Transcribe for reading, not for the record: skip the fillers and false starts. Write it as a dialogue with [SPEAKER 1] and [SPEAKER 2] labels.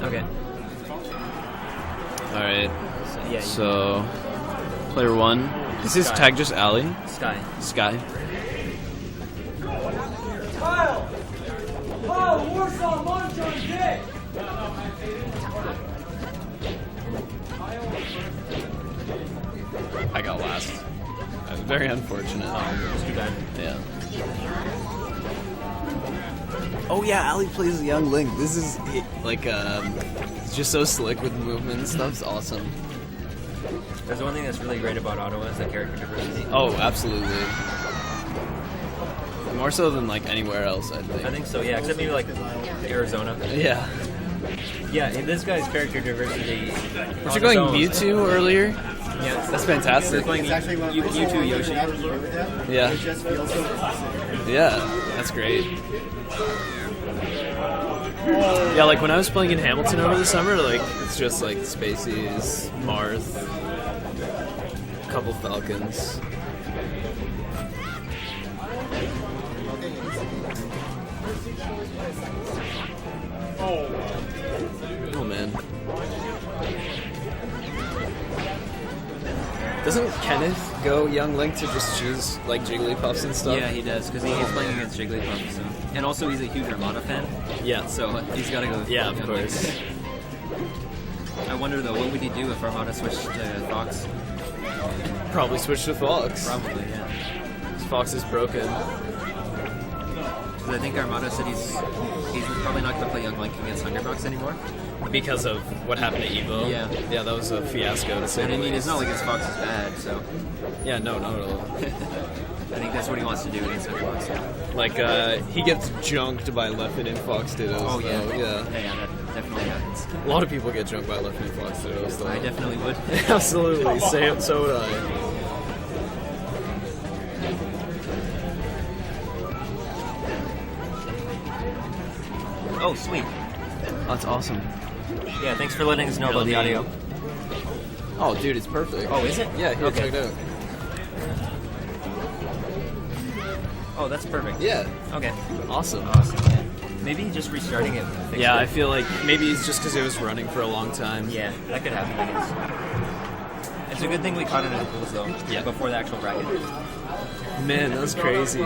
[SPEAKER 1] Okay.
[SPEAKER 2] Alright.
[SPEAKER 1] Yeah.
[SPEAKER 2] So, player 1. Is his
[SPEAKER 1] Sky.
[SPEAKER 2] tag just Ali?
[SPEAKER 1] Sky.
[SPEAKER 2] Sky.
[SPEAKER 3] Kyle, Warsaw, munch on dick!
[SPEAKER 2] I got last. Very unfortunate.
[SPEAKER 1] It's too bad.
[SPEAKER 2] Yeah. Oh yeah, Ali plays a young Link. This is like he's just so slick with movement and stuff. It's awesome.
[SPEAKER 1] There's one thing that's really great about Ottawa is the character diversity.
[SPEAKER 2] Oh, absolutely. More so than like anywhere else, I think.
[SPEAKER 1] I think so, yeah, except maybe like Arizona.
[SPEAKER 2] Yeah.
[SPEAKER 1] Yeah, in this guy's character diversity.
[SPEAKER 2] Was you going Mewtwo earlier?
[SPEAKER 1] Yeah,
[SPEAKER 2] That's fantastic.
[SPEAKER 1] They're playing Mewtwo Yoshi.
[SPEAKER 2] Yeah.
[SPEAKER 4] It just feels so classic.
[SPEAKER 2] Yeah, that's great.
[SPEAKER 5] Yeah, like when I was playing in Hamilton over the summer, like it's just like Spaceys, Marth,
[SPEAKER 2] A couple Falcons. Oh man. Doesn't Kenneth go young Link to just choose like Jigglypuffs and stuff?
[SPEAKER 1] Yeah, he does, because he's playing against Jigglypuff. So. And also, he's a huge Armada fan,
[SPEAKER 2] Yeah.
[SPEAKER 1] so he's got to go.
[SPEAKER 2] Yeah, of
[SPEAKER 1] young
[SPEAKER 2] course.
[SPEAKER 1] Link. I wonder though, what would he do if Armada switched to Fox?
[SPEAKER 2] Probably switch to Fox.
[SPEAKER 1] Probably, yeah.
[SPEAKER 2] Fox is broken.
[SPEAKER 1] Because I think Armada said he's probably not going to play Young Link against Hungrybox anymore.
[SPEAKER 2] Because of what happened to Evo.
[SPEAKER 1] Yeah.
[SPEAKER 2] Yeah, that was a fiasco to say
[SPEAKER 1] And
[SPEAKER 2] the
[SPEAKER 1] I mean, it's
[SPEAKER 2] least.
[SPEAKER 1] not like his Fox is bad, so
[SPEAKER 2] Yeah, no, not at all.
[SPEAKER 1] I think that's what he wants to do against Hungrybox. Yeah.
[SPEAKER 2] Like, he gets junked by Leffen and Fox Dittos.
[SPEAKER 1] Oh yeah,
[SPEAKER 2] though. Yeah.
[SPEAKER 1] yeah, that definitely happens.
[SPEAKER 2] A lot of people get junked by Leffen and Fox Dittos, though.
[SPEAKER 1] I definitely would.
[SPEAKER 2] Absolutely. So would I.
[SPEAKER 1] Oh, sweet.
[SPEAKER 2] That's awesome.
[SPEAKER 1] Yeah, thanks for letting us know about the audio.
[SPEAKER 2] Oh, dude, it's perfect.
[SPEAKER 1] Oh, is it?
[SPEAKER 2] Yeah, here,
[SPEAKER 1] Okay.
[SPEAKER 2] check it out.
[SPEAKER 1] Oh, that's perfect.
[SPEAKER 2] Yeah,
[SPEAKER 1] Okay.
[SPEAKER 2] awesome.
[SPEAKER 1] Awesome. Yeah. Maybe just restarting it. fixed
[SPEAKER 2] Yeah,
[SPEAKER 1] it.
[SPEAKER 2] I feel like maybe it's just because it was running for a long time.
[SPEAKER 1] Yeah, that could happen, I guess. It's a good thing we caught it in the pools, though.
[SPEAKER 2] Yeah.
[SPEAKER 1] Before the actual bracket.
[SPEAKER 2] Man, that was crazy.